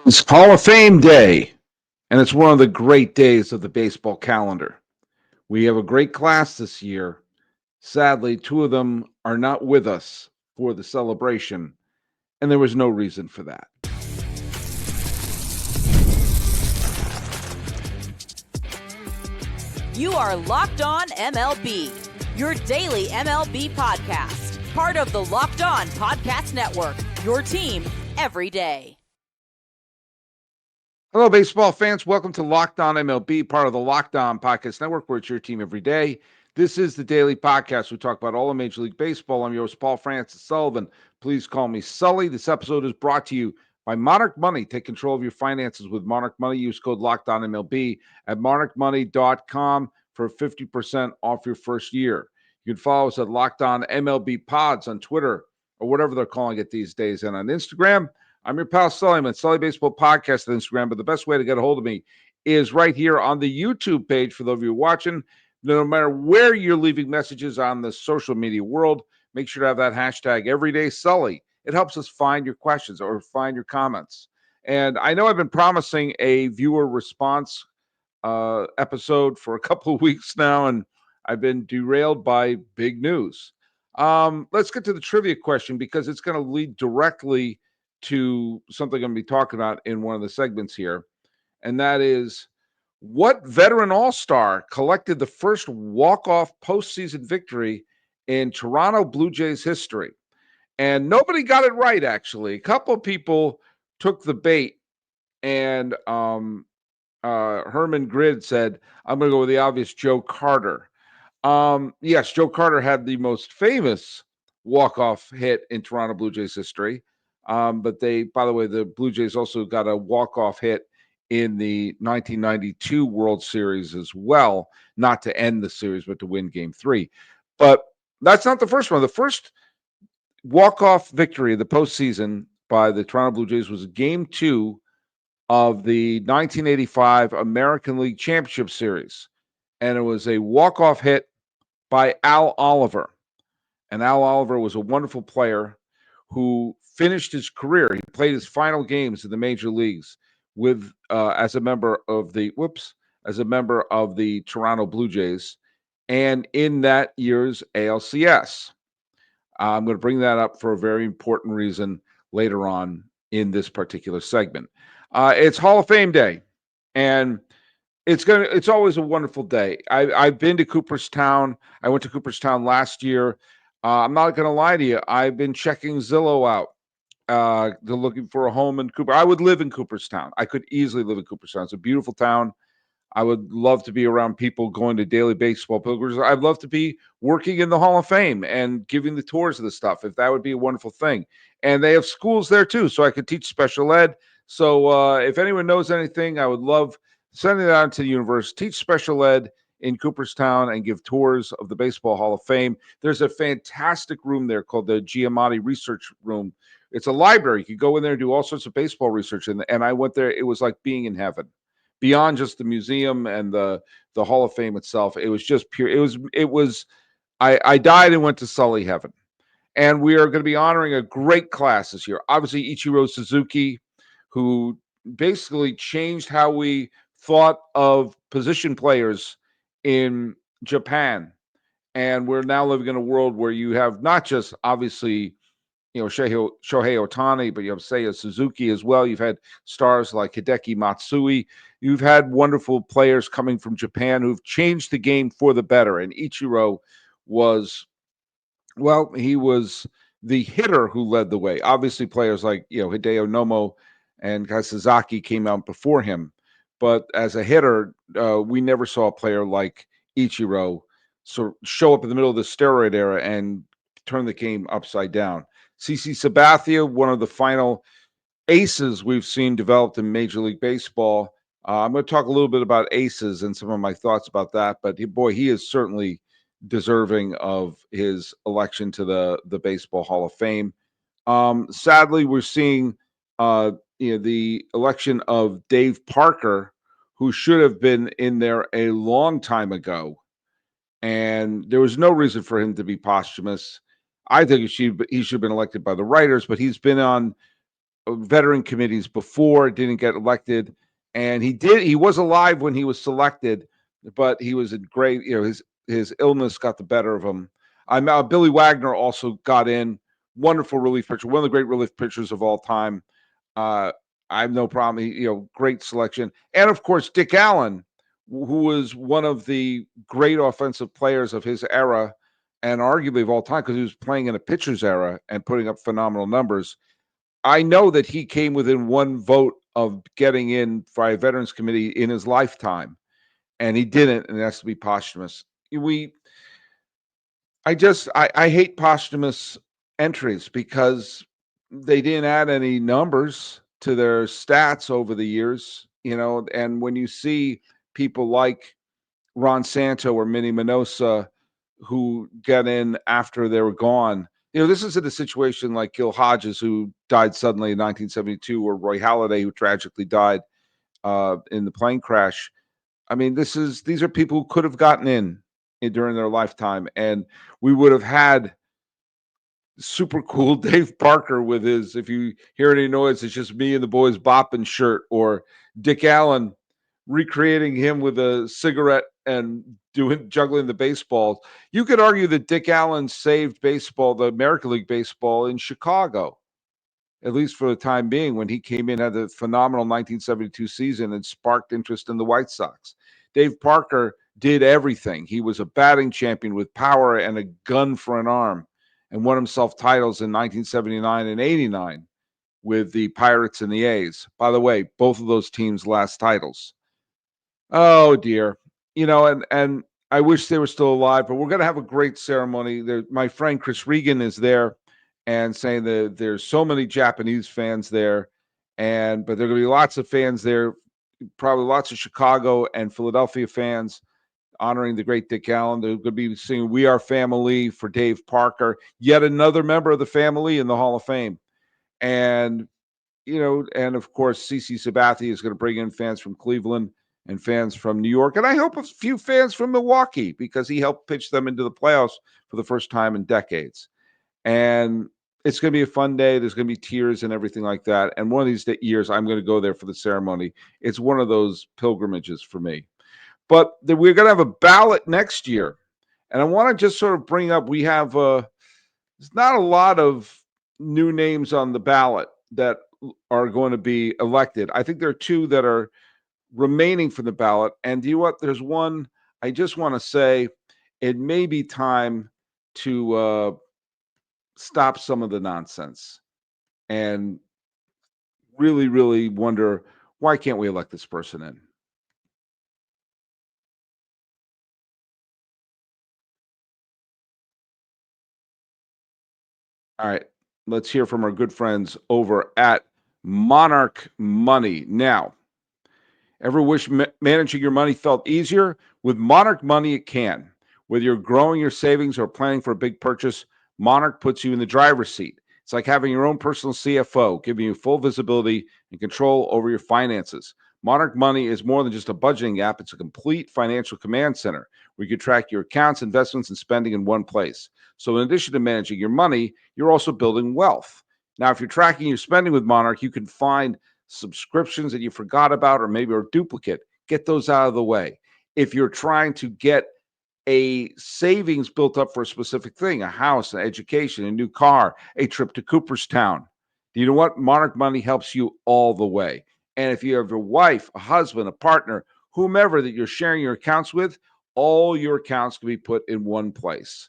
It's Hall of Fame Day, and it's one of the great days of the baseball calendar. We have a great class this year. Sadly, two of them are not with us for the celebration, and there was no reason for that. You are Locked On MLB, your daily MLB podcast, part of the Locked On Podcast Network, your team every day. Hello, baseball fans. Welcome to Locked On MLB, part of the Locked On Podcast Network, where it's your team every day. This is the daily podcast. We talk about all of Major League Baseball. I'm your host, Paul Francis Sullivan. Please call me Sully. This episode is brought to you by Monarch Money. Take control of your finances with Monarch Money. Use code Locked On MLB at monarchmoney.com for 50% off your first year. You can follow us at Locked On MLB Pods on Twitter or whatever they're calling it these days, and on Instagram. I'm your pal Sully Baseball Podcast on Instagram, but the best way to get a hold of me is right here on the YouTube page for those of you watching. No matter where you're leaving messages on the social media world, make sure to have that hashtag EverydaySully. It helps us find your questions or find your comments. And I know I've been promising a viewer response episode for a couple of weeks now, and I've been derailed by big news. Let's get to the trivia question because it's going to lead directly to something I'm going to be talking about in one of the segments here, and that is what veteran all-star collected the first walk-off postseason victory in Toronto Blue Jays history? And nobody got it right, actually. A couple of people took the bait, and Herman Grid said, I'm going to go with the obvious Joe Carter. Yes, Joe Carter had the most famous walk-off hit in Toronto Blue Jays history. But by the way, the Blue Jays also got a walk-off hit in the 1992 World Series as well, not to end the series, but to win Game 3. But that's not the first one. The first walk-off victory of the postseason by the Toronto Blue Jays was Game 2 of the 1985 American League Championship Series. And it was a walk-off hit by Al Oliver. And Al Oliver was a wonderful player who finished his career. He played his final games in the major leagues with as a member of the Toronto Blue Jays, and in that year's ALCS. I'm going to bring that up for a very important reason later on in this particular segment. It's Hall of Fame Day, and it's always a wonderful day. I've been to Cooperstown. I went to Cooperstown last year. I'm not going to lie to you. I've been checking Zillow out. They're looking for a home in Cooper. I would live in Cooperstown. I could easily live in Cooperstown. It's a beautiful town. I would love to be around people going to daily baseball pilgrims. I'd love to be working in the Hall of Fame and giving the tours of the stuff, if that would be a wonderful thing. And they have schools there too, so I could teach special ed. So if anyone knows anything, I would love sending it out to the universe, teach special ed in Cooperstown and give tours of the Baseball Hall of Fame. There's a fantastic room there called the Giamatti Research Room. It's a library. You could go in there and do all sorts of baseball research. And I went there. It was like being in heaven. Beyond just the museum and the Hall of Fame itself, it was just pure. It was. I died and went to Sully heaven. And we are going to be honoring a great class this year. Obviously, Ichiro Suzuki, who basically changed how we thought of position players in Japan. And we're now living in a world where you have not just obviously, Shohei Ohtani, but you have Seiya Suzuki as well. You've had stars like Hideki Matsui. You've had wonderful players coming from Japan who've changed the game for the better. And Ichiro was, he was the hitter who led the way. Obviously, players like, Hideo Nomo and Kasazaki came out before him. But as a hitter, we never saw a player like Ichiro show up in the middle of the steroid era and turn the game upside down. CC Sabathia, one of the final aces we've seen developed in Major League Baseball. I'm going to talk a little bit about aces and some of my thoughts about that. But he is certainly deserving of his election to the Baseball Hall of Fame. Sadly, we're seeing the election of Dave Parker, who should have been in there a long time ago. And there was no reason for him to be posthumous. I think he should have been elected by the writers, but he's been on veteran committees before, didn't get elected, and he was alive when he was selected, but he was in great, his illness got the better of him. I'm Billy Wagner also got in, wonderful relief pitcher, one of the great relief pitchers of all time. uh I have no problem. Great selection. And of course, Dick Allen, who was one of the great offensive players of his era and arguably of all time, because he was playing in a pitcher's era and putting up phenomenal numbers. I know that he came within one vote of getting in by a Veterans Committee in his lifetime, and he didn't, and it has to be posthumous. We, I hate posthumous entries because they didn't add any numbers to their stats over the years, and when you see people like Ron Santo or Minnie Minosa who get in after they were gone. This isn't a situation like Gil Hodges, who died suddenly in 1972, or Roy Halladay, who tragically died in the plane crash. I mean, these are people who could have gotten in during their lifetime, and we would have had super cool Dave Parker with his, if you hear any noise, it's just me and the boys bopping shirt, or Dick Allen recreating him with a cigarette and juggling the baseballs. You could argue that Dick Allen saved baseball, the American League baseball in Chicago, at least for the time being, when he came in, had the phenomenal 1972 season and sparked interest in the White Sox. Dave Parker did everything. He was a batting champion with power and a gun for an arm, and won himself titles in 1979 and 89 with the Pirates and the A's. By the way, both of those teams' last titles. Oh dear. And I wish they were still alive, but we're going to have a great ceremony. My friend Chris Regan is there, and saying that there's so many Japanese fans there, but there are going to be lots of fans there, probably lots of Chicago and Philadelphia fans honoring the great Dick Allen. They're going to be singing "We Are Family" for Dave Parker, yet another member of the family in the Hall of Fame. And and of course, CC Sabathia is going to bring in fans from Cleveland and fans from New York, and I hope a few fans from Milwaukee, because he helped pitch them into the playoffs for the first time in decades. And it's going to be a fun day. There's going to be tears and everything like that. And one of these years, I'm going to go there for the ceremony. It's one of those pilgrimages for me. But we're going to have a ballot next year. And I want to just sort of bring up, we have there's not a lot of new names on the ballot that are going to be elected. I think there are two that are remaining from the ballot. And do you know what? There's one I just want to say, it may be time to stop some of the nonsense and really, really wonder, why can't we elect this person in? All right, let's hear from our good friends over at Monarch Money. Now, ever wish managing your money felt easier? With Monarch Money, it can. Whether you're growing your savings or planning for a big purchase, Monarch puts you in the driver's seat. It's like having your own personal CFO, giving you full visibility and control over your finances. Monarch Money is more than just a budgeting app. It's a complete financial command center where you can track your accounts, investments, and spending in one place. So in addition to managing your money, you're also building wealth. Now, if you're tracking your spending with Monarch, you can find subscriptions that you forgot about or maybe are duplicate. Get those out of the way. If you're trying to get a savings built up for a specific thing, a house, an education, a new car, a trip to Cooperstown, you know what? Monarch Money helps you all the way. And if you have a wife, a husband, a partner, whomever that you're sharing your accounts with, all your accounts can be put in one place.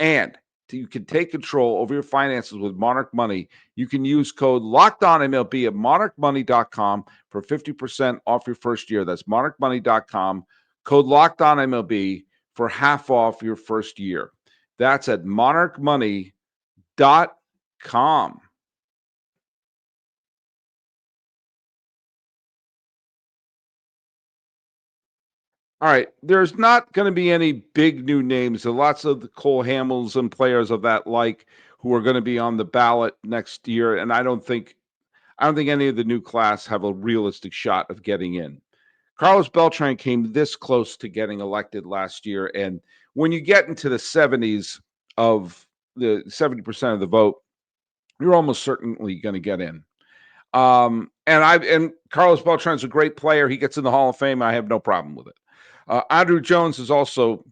And you can take control over your finances with Monarch Money. You can use code LOCKEDONMLB at monarchmoney.com for 50% off your first year. That's monarchmoney.com. Code LOCKEDONMLB for half off your first year. That's at monarchmoney.com. All right. There's not going to be any big new names. There are lots of the Cole Hamels and players of that like who are going to be on the ballot next year. And I don't think any of the new class have a realistic shot of getting in. Carlos Beltran came this close to getting elected last year. And when you get into the 70s of the 70% of the vote, you're almost certainly going to get in. And Carlos Beltran's a great player. He gets in the Hall of Fame. I have no problem with it. Andruw Jones is also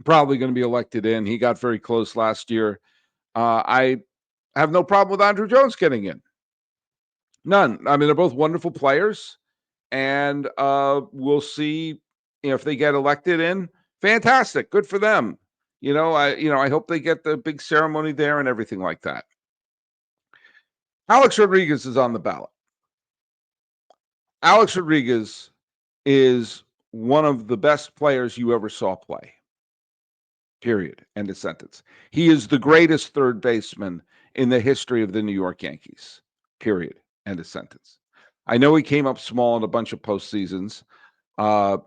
probably going to be elected in. He got very close last year. I have no problem with Andruw Jones getting in. None. I mean, they're both wonderful players, and we'll see if they get elected in. Fantastic, good for them. I hope they get the big ceremony there and everything like that. Alex Rodriguez is on the ballot. Alex Rodriguez is one of the best players you ever saw play. Period. End of sentence. He is the greatest third baseman in the history of the New York Yankees. Period. End of sentence. I know he came up small in a bunch of postseasons.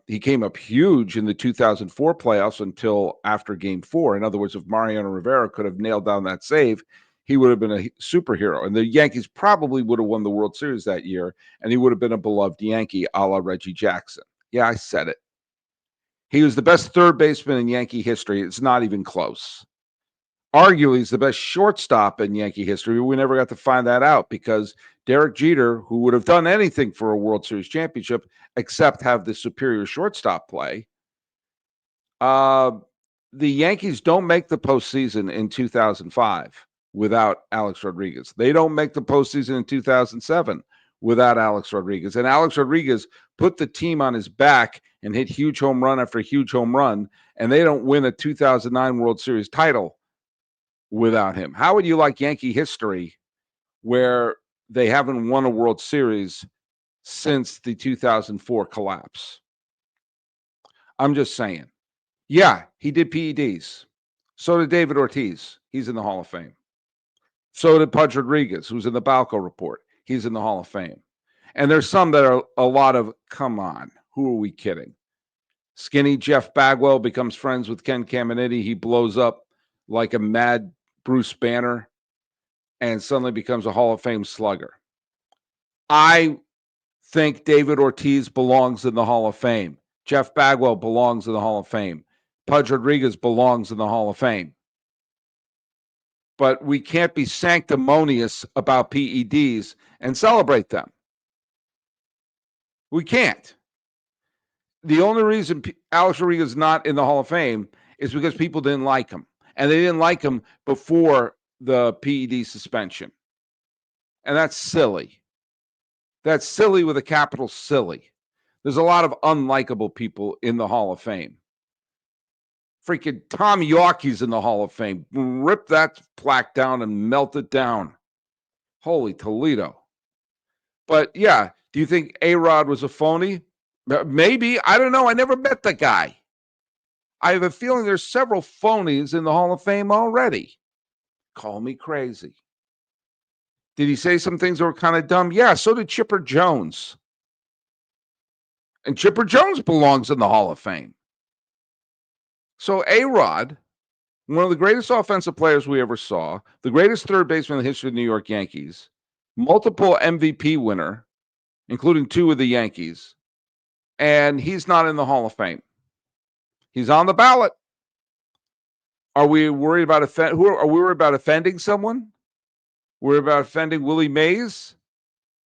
He came up huge in the 2004 playoffs until after Game 4. In other words, if Mariano Rivera could have nailed down that save, he would have been a superhero. And the Yankees probably would have won the World Series that year, and he would have been a beloved Yankee a la Reggie Jackson. Yeah, I said it. He was the best third baseman in Yankee history. It's not even close. Arguably, he's the best shortstop in Yankee history. We never got to find that out because Derek Jeter, who would have done anything for a World Series championship except have the superior shortstop play, the Yankees don't make the postseason in 2005 without Alex Rodriguez. They don't make the postseason in 2007 without Alex Rodriguez. And Alex Rodriguez put the team on his back and hit huge home run after huge home run, and they don't win a 2009 World Series title without him. How would you like Yankee history where they haven't won a World Series since the 2004 collapse? I'm just saying. Yeah, he did PEDs. So did David Ortiz. He's in the Hall of Fame. So did Pudge Rodriguez, who's in the Balco report. He's in the Hall of Fame. And there's some that are a lot of, come on, who are we kidding? Skinny Jeff Bagwell becomes friends with Ken Caminiti. He blows up like a mad Bruce Banner and suddenly becomes a Hall of Fame slugger. I think David Ortiz belongs in the Hall of Fame. Jeff Bagwell belongs in the Hall of Fame. Pudge Rodriguez belongs in the Hall of Fame. But we can't be sanctimonious about PEDs and celebrate them. We can't. The only reason Alex Rodriguez is not in the Hall of Fame is because people didn't like him. And they didn't like him before the PED suspension. And that's silly. That's silly with a capital silly. There's a lot of unlikable people in the Hall of Fame. Freaking Tom Yawkey's in the Hall of Fame. Rip that plaque down and melt it down. Holy Toledo. But yeah, do you think A-Rod was a phony? Maybe. I don't know. I never met the guy. I have a feeling there's several phonies in the Hall of Fame already. Call me crazy. Did he say some things that were kind of dumb? Yeah, so did Chipper Jones. And Chipper Jones belongs in the Hall of Fame. So A-Rod, one of the greatest offensive players we ever saw, the greatest third baseman in the history of the New York Yankees, multiple MVP winner, including 2 with the Yankees, and he's not in the Hall of Fame. He's on the ballot. Are we worried about are we worried about offending someone? Worried about offending Willie Mays,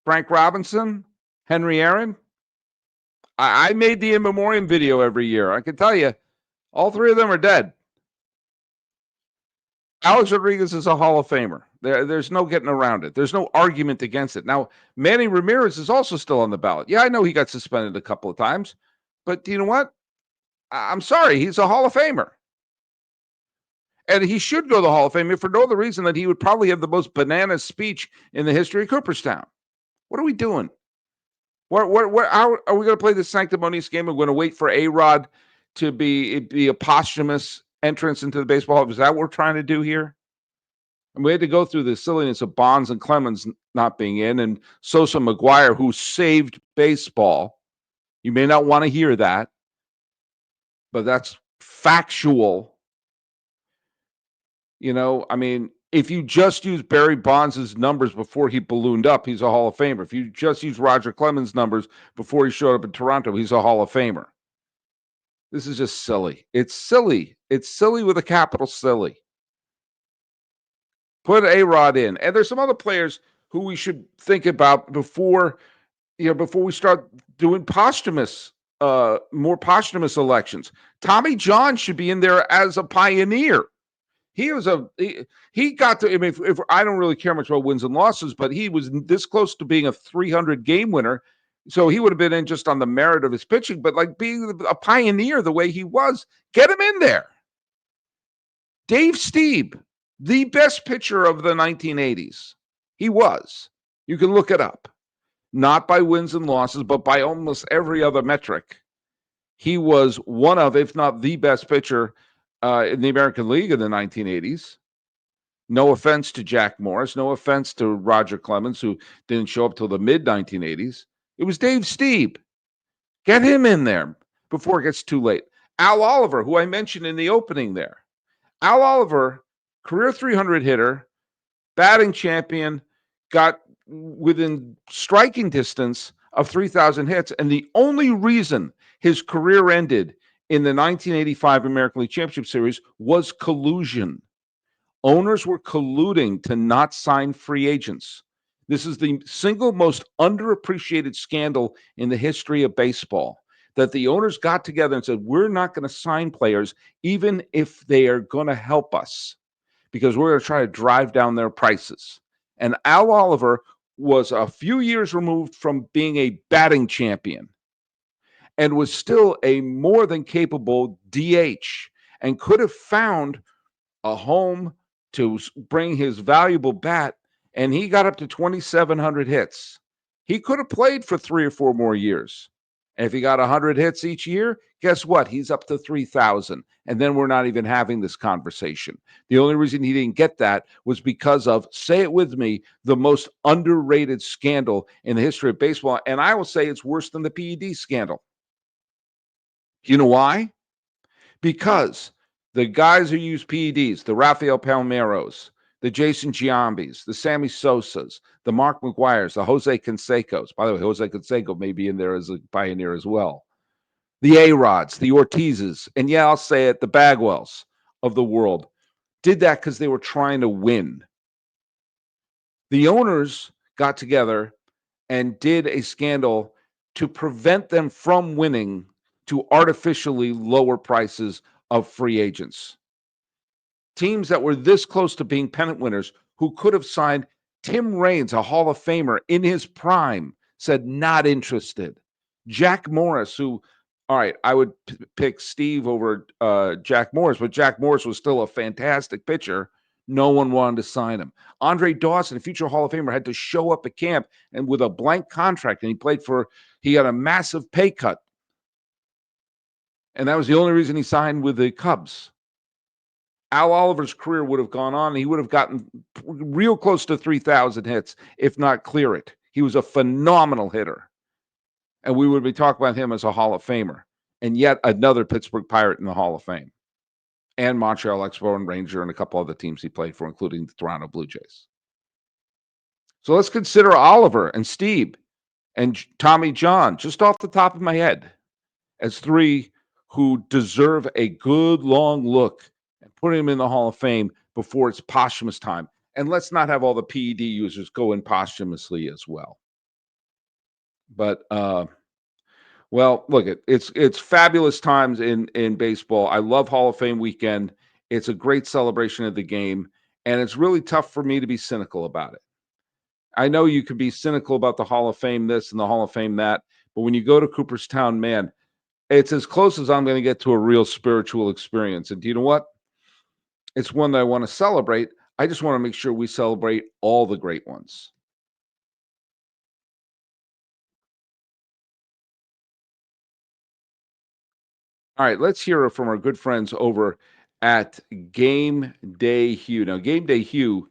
Frank Robinson, Henry Aaron? I made the In Memoriam video every year. I can tell you, all 3 of them are dead. Alex Rodriguez is a Hall of Famer. There's no getting around it. There's no argument against it. Now, Manny Ramirez is also still on the ballot. Yeah, I know he got suspended a couple of times, but you know what? I'm sorry, he's a Hall of Famer. And he should go to the Hall of Fame if for no other reason than he would probably have the most banana speech in the history of Cooperstown. What are we doing? How are we going to play this sanctimonious game? We're going to wait for A-Rod to be a posthumous entrance into the baseball Hall. Is that what we're trying to do here? And we had to go through the silliness of Bonds and Clemens not being in and Sosa McGuire, who saved baseball. You may not want to hear that, but that's factual. You know, I mean, if you just use Barry Bonds' numbers before he ballooned up, he's a Hall of Famer. If you just use Roger Clemens' numbers before he showed up in Toronto, he's a Hall of Famer. This is just silly. It's silly. It's silly with a capital silly. Put A-Rod in. And there's some other players who we should think about before we start doing more posthumous elections. Tommy John should be in there as a pioneer. He got to. I mean, if I don't really care much about wins and losses, but he was this close to being a 300 game winner. So he would have been in just on the merit of his pitching, but like being a pioneer the way he was, get him in there. Dave Stieb, the best pitcher of the 1980s. He was. You can look it up. Not by wins and losses, but by almost every other metric. He was one of, if not the best pitcher in the American League in the 1980s. No offense to Jack Morris, no offense to Roger Clemens, who didn't show up till the mid-1980s. It was Dave Stieb. Get him in there before it gets too late. Al Oliver, who I mentioned in the opening there. Al Oliver, career 300 hitter, batting champion, got within striking distance of 3,000 hits. And the only reason his career ended in the 1985 American League Championship Series was collusion. Owners were colluding to not sign free agents. This is the single most underappreciated scandal in the history of baseball, that the owners got together and said, we're not going to sign players even if they are going to help us, because we're going to try to drive down their prices. And Al Oliver was a few years removed from being a batting champion and was still a more than capable DH and could have found a home to bring his valuable bat, and he got up to 2,700 hits. He could have played for 3 or 4 more years. And if he got 100 hits each year, guess what? He's up to 3,000. And then we're not even having this conversation. The only reason he didn't get that was because of, say it with me, the most underrated scandal in the history of baseball. And I will say it's worse than the PED scandal. You know why? Because the guys who use PEDs, the Rafael Palmeiros, the Jason Giambis, the Sammy Sosas, the Mark McGuires, the Jose Cansecos. By the way, Jose Canseco may be in there as a pioneer as well. The A-Rods, the Ortizes, and yeah, I'll say it, the Bagwells of the world did that because they were trying to win. The owners got together and did a scandal to prevent them from winning, to artificially lower prices of free agents. Teams that were this close to being pennant winners, who could have signed Tim Raines, a Hall of Famer in his prime, said not interested. Jack Morris, who, all right, I would pick Steve over Jack Morris, but Jack Morris was still a fantastic pitcher. No one wanted to sign him. Andre Dawson, a future Hall of Famer, had to show up at camp and with a blank contract, and he got a massive pay cut. And that was the only reason he signed with the Cubs. Al Oliver's career would have gone on. He would have gotten real close to 3,000 hits, if not clear it. He was a phenomenal hitter. And we would be talking about him as a Hall of Famer. And yet another Pittsburgh Pirate in the Hall of Fame. And Montreal Expos and Ranger and a couple other teams he played for, including the Toronto Blue Jays. So let's consider Oliver and Steve and Tommy John, just off the top of my head, as 3 who deserve a good long look and put him in the Hall of Fame before it's posthumous time. And let's not have all the PED users go in posthumously as well. But well, look, it's fabulous times in baseball. I love Hall of Fame weekend. It's a great celebration of the game, and it's really tough for me to be cynical about it. I know you can be cynical about the Hall of Fame this and the Hall of Fame that, but when you go to Cooperstown, man, it's as close as I'm going to get to a real spiritual experience. And do you know what? It's one that I want to celebrate. I just want to make sure we celebrate all the great ones. All right, let's hear from our good friends over at Gameday Hue. Now, Gameday Hue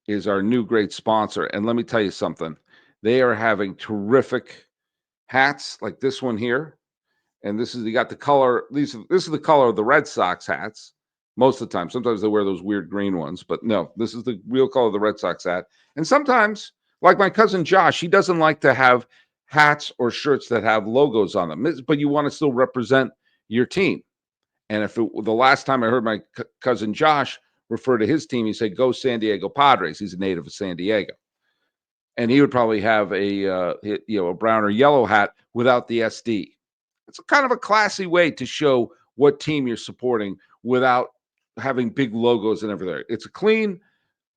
is our new great sponsor. And let me tell you something. They are having terrific hats like this one here. And this is, you got the color, this is the color of the Red Sox hats most of the time. Sometimes they wear those weird green ones, but no, this is the real color of the Red Sox hat. And sometimes, like my cousin Josh, he doesn't like to have hats or shirts that have logos on them, but you want to still represent your team. And the last time I heard my cousin Josh refer to his team, he said, "Go San Diego Padres." He's a native of San Diego. and he would probably have a brown or yellow hat without the SD. It's kind of a classy way to show what team you're supporting without having big logos and everything. It's a clean,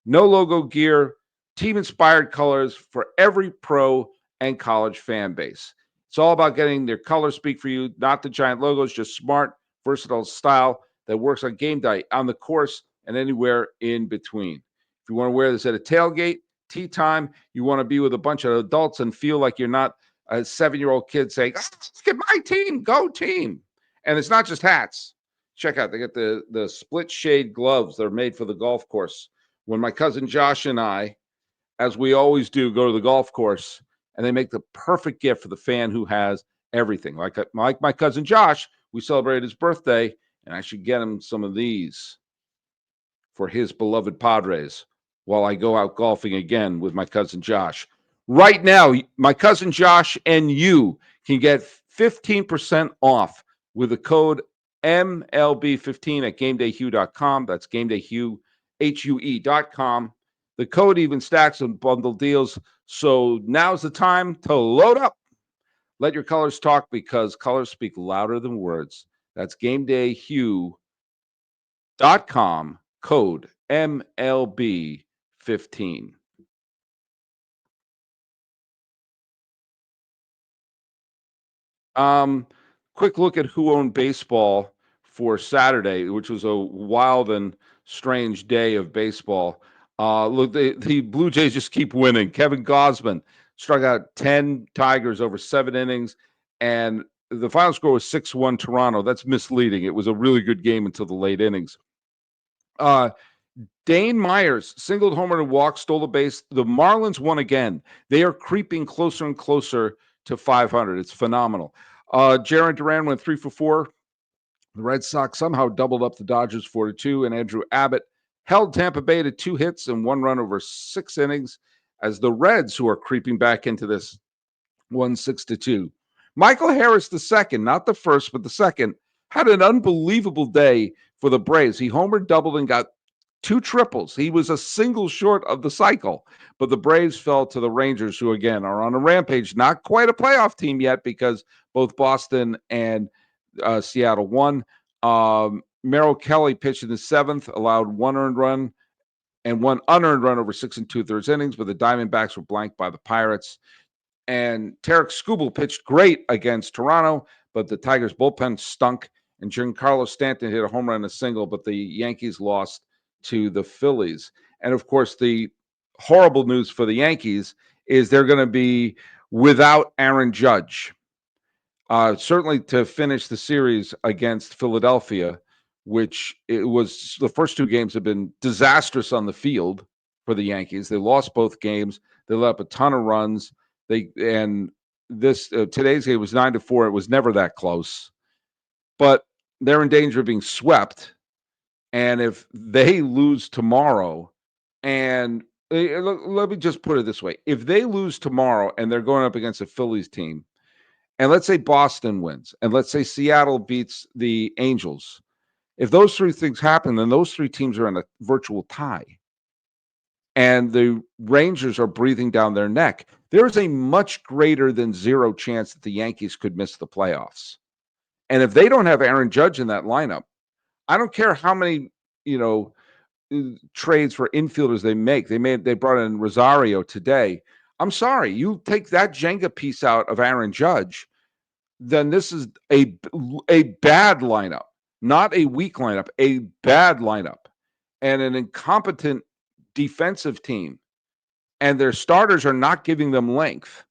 no logo gear, team inspired colors for every pro and college fan base. It's all about getting their colors speak for you, not the giant logos, just smart, versatile style that works on game day, on the course, and anywhere in between. If you want to wear this at a tailgate, tea time, you want to be with a bunch of adults and feel like you're not a 7-year-old kid saying, "Oh, look at my team, go team." And it's not just hats. Check out, they got the split shade gloves that are made for the golf course. When my cousin Josh and I, as we always do, go to the golf course, and they make the perfect gift for the fan who has everything. Like my cousin Josh, we celebrated his birthday, and I should get him some of these for his beloved Padres while I go out golfing again with my cousin Josh. Right now, my cousin Josh and you can get 15% off with the code MLB15 at GamedayHue.com. That's GamedayHue.com. The code even stacks on bundle deals. So now's the time to load up. Let your colors talk because colors speak louder than words. That's GamedayHue.com, code MLB15. Um, Quick look at who owned baseball for Saturday, which was a wild and strange day of baseball. Look, the Blue Jays just keep winning. Kevin Gausman struck out 10 Tigers over 7 innings, and the final score was 6-1 Toronto. That's misleading. It was a really good game until the late innings. Dane Myers singled homer and walk, stole the base. The Marlins won again. They are creeping closer and closer to 500. It's phenomenal. Jarren Duran went 3 for 4. The Red Sox somehow doubled up the Dodgers 4-2, and Andruw Abbott held Tampa Bay to 2 hits and 1 run over 6 innings as the Reds, who are creeping back into this, won 6-2. Michael Harris II, not the first, but the second, had an unbelievable day for the Braves. He homered, doubled, and got 2 triples. He was a single short of the cycle, but the Braves fell to the Rangers, who again are on a rampage. Not quite a playoff team yet because both Boston and Seattle won. Merrill Kelly pitched in the 7th, allowed 1 earned run and 1 unearned run over 6 2/3 innings, but the Diamondbacks were blanked by the Pirates. And Tarek Skubal pitched great against Toronto, but the Tigers' bullpen stunk. And Giancarlo Stanton hit a home run and a single, but the Yankees lost to the Phillies. And of course, the horrible news for the Yankees is they're going to be without Aaron Judge. Certainly to finish the series against Philadelphia, which it was the first 2 games have been disastrous on the field for the Yankees. They lost both games. They let up a ton of runs. Today's game was 9-4. It was never that close, but they're in danger of being swept. And if they lose tomorrow, and let me just put it this way: if they lose tomorrow and they're going up against a Phillies team, and let's say Boston wins, and let's say Seattle beats the Angels, if those 3 things happen, then those 3 teams are in a virtual tie. And the Rangers are breathing down their neck. There is a much greater than 0 chance that the Yankees could miss the playoffs. And if they don't have Aaron Judge in that lineup, I don't care how many, trades for infielders they make. They brought in Rosario today. I'm sorry, you take that Jenga piece out of Aaron Judge, then this is a bad lineup, not a weak lineup, a bad lineup, and an incompetent defensive team. And their starters are not giving them length.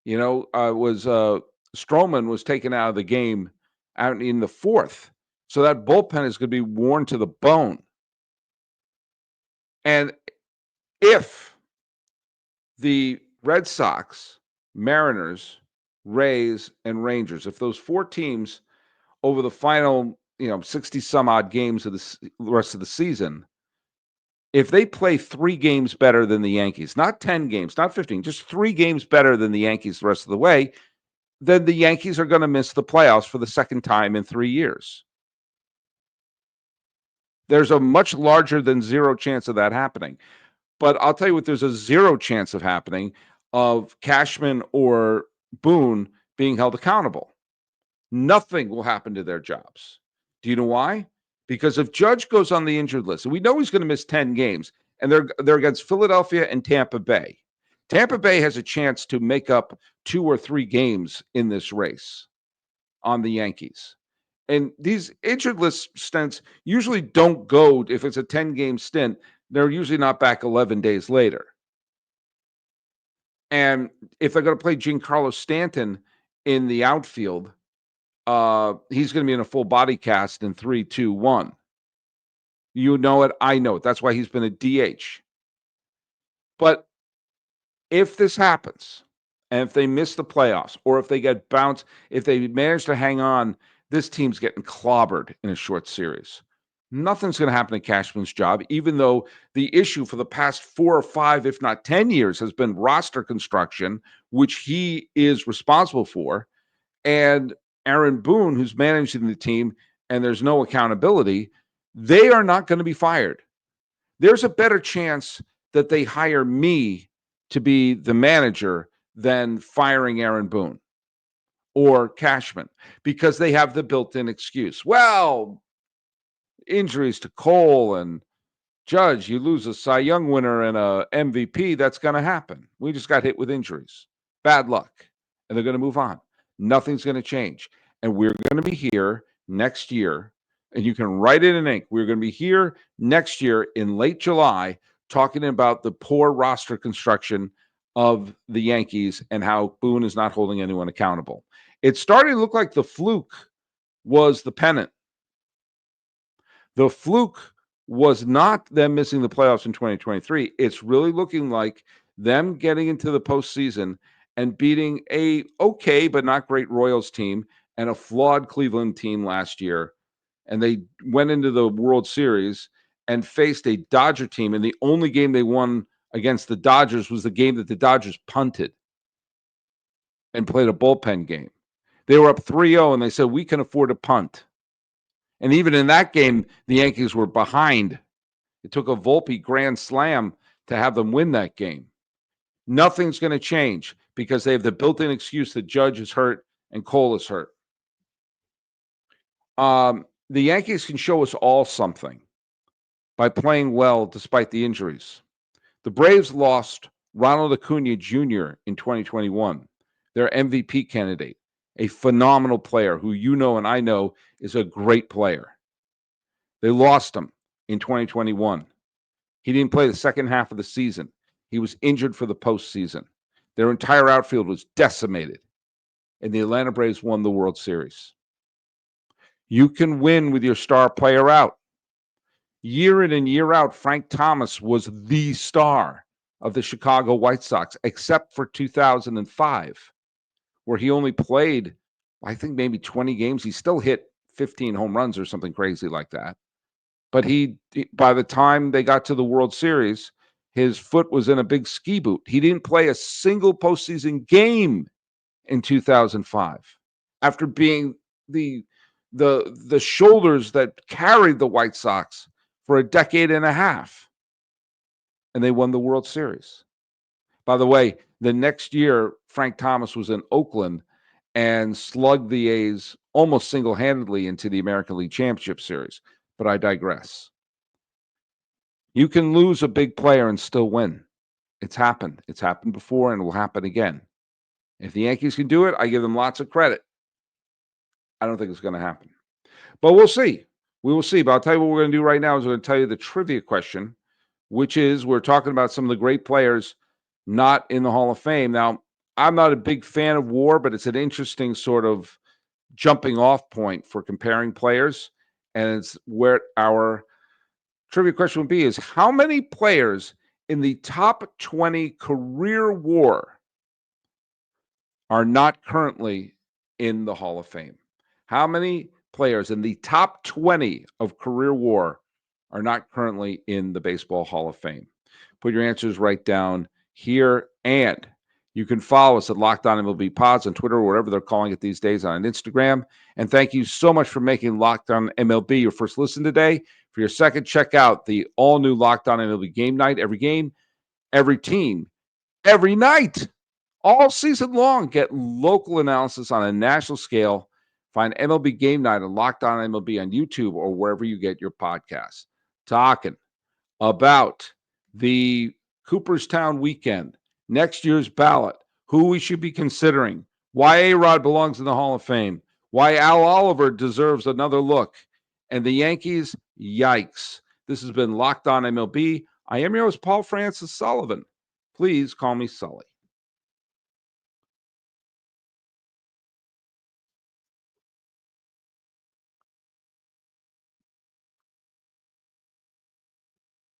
Stroman was taken out of the game out in the 4th. So that bullpen is going to be worn to the bone. And if the Red Sox, Mariners, Rays, and Rangers, if those 4 teams over the final, 60 some odd games of the rest of the season, if they play 3 games better than the Yankees, not 10 games, not 15, just 3 games better than the Yankees the rest of the way, then the Yankees are going to miss the playoffs for the second time in 3 years. There's a much larger than 0 chance of that happening. But I'll tell you what, there's a 0 chance of happening of Cashman or Boone being held accountable. Nothing will happen to their jobs. Do you know why? Because if Judge goes on the injured list, and we know he's going to miss 10 games, and they're against Philadelphia and Tampa Bay. Tampa Bay has a chance to make up 2 or 3 games in this race on the Yankees. And these injured list stints usually don't go, if it's a 10-game stint, they're usually not back 11 days later. And if they're going to play Giancarlo Stanton in the outfield, he's going to be in a full body cast in 3, 2, 1. You know it. I know it. That's why he's been a DH. But if this happens, and if they miss the playoffs, or if they get bounced, if they manage to hang on, this team's getting clobbered in a short series. Nothing's going to happen to Cashman's job, even though the issue for the past 4 or 5, if not 10 years, has been roster construction, which he is responsible for. And Aaron Boone, who's managing the team, and there's no accountability, they are not going to be fired. There's a better chance that they hire me to be the manager than firing Aaron Boone or Cashman, because they have the built-in excuse. Well, injuries to Cole and Judge, you lose a Cy Young winner and a MVP, that's going to happen. We just got hit with injuries. Bad luck. And they're going to move on. Nothing's going to change. And we're going to be here next year, and you can write it in ink. We're going to be here next year in late July talking about the poor roster construction of the Yankees and how Boone is not holding anyone accountable. It's starting to look like the fluke was the pennant. The fluke was not them missing the playoffs in 2023. It's really looking like them getting into the postseason and beating a okay but not great Royals team and a flawed Cleveland team last year. And they went into the World Series and faced a Dodger team, and the only game they won against the Dodgers was the game that the Dodgers punted and played a bullpen game. They were up 3-0, and they said, we can afford to punt. And even in that game, the Yankees were behind. It took a Volpe grand slam to have them win that game. Nothing's going to change because they have the built-in excuse that Judge is hurt and Cole is hurt. The Yankees can show us all something by playing well despite the injuries. The Braves lost Ronald Acuna Jr. in 2021, their MVP candidate, a phenomenal player who you know and I know is a great player. They lost him in 2021. He didn't play the second half of the season. He was injured for the postseason. Their entire outfield was decimated, and the Atlanta Braves won the World Series. You can win with your star player out. Year in and year out, Frank Thomas was the star of the Chicago White Sox, except for 2005, where he only played, I think, maybe 20 games. He still hit 15 home runs or something crazy like that. But by the time they got to the World Series, his foot was in a big ski boot. He didn't play a single postseason game in 2005 after being the shoulders that carried the White Sox for a decade and a half. And they won the World Series. By the way, the next year, Frank Thomas was in Oakland and slugged the A's almost single-handedly into the American League Championship Series. But I digress. You can lose a big player and still win. It's happened. It's happened before and it will happen again. If the Yankees can do it, I give them lots of credit. I don't think it's going to happen. But we'll see. We will see. But I'll tell you what we're going to do right now is we're going to tell you the trivia question, which is we're talking about some of the great players not in the Hall of Fame. Now, I'm not a big fan of WAR, but it's an interesting sort of jumping off point for comparing players. And it's where our trivia question would be is how many players in the top 20 career WAR are not currently in the Hall of Fame? How many players in the top 20 of career WAR are not currently in the Baseball Hall of Fame? Put your answers right down here, and you can follow us at Locked On MLB Pods on Twitter or whatever they're calling it these days on Instagram. And thank you so much for making Locked On MLB your first listen today. For your second, check out the all-new Locked On MLB Game Night. Every game, every team, every night, all season long. Get local analysis on a national scale. Find MLB Game Night and Locked On MLB on YouTube or wherever you get your podcasts. Talking about the Cooperstown weekend, next year's ballot, who we should be considering, why A-Rod belongs in the Hall of Fame, why Al Oliver deserves another look, and the Yankees, yikes. This has been Locked On MLB. I am your host, Paul Francis Sullivan. Please call me Sully.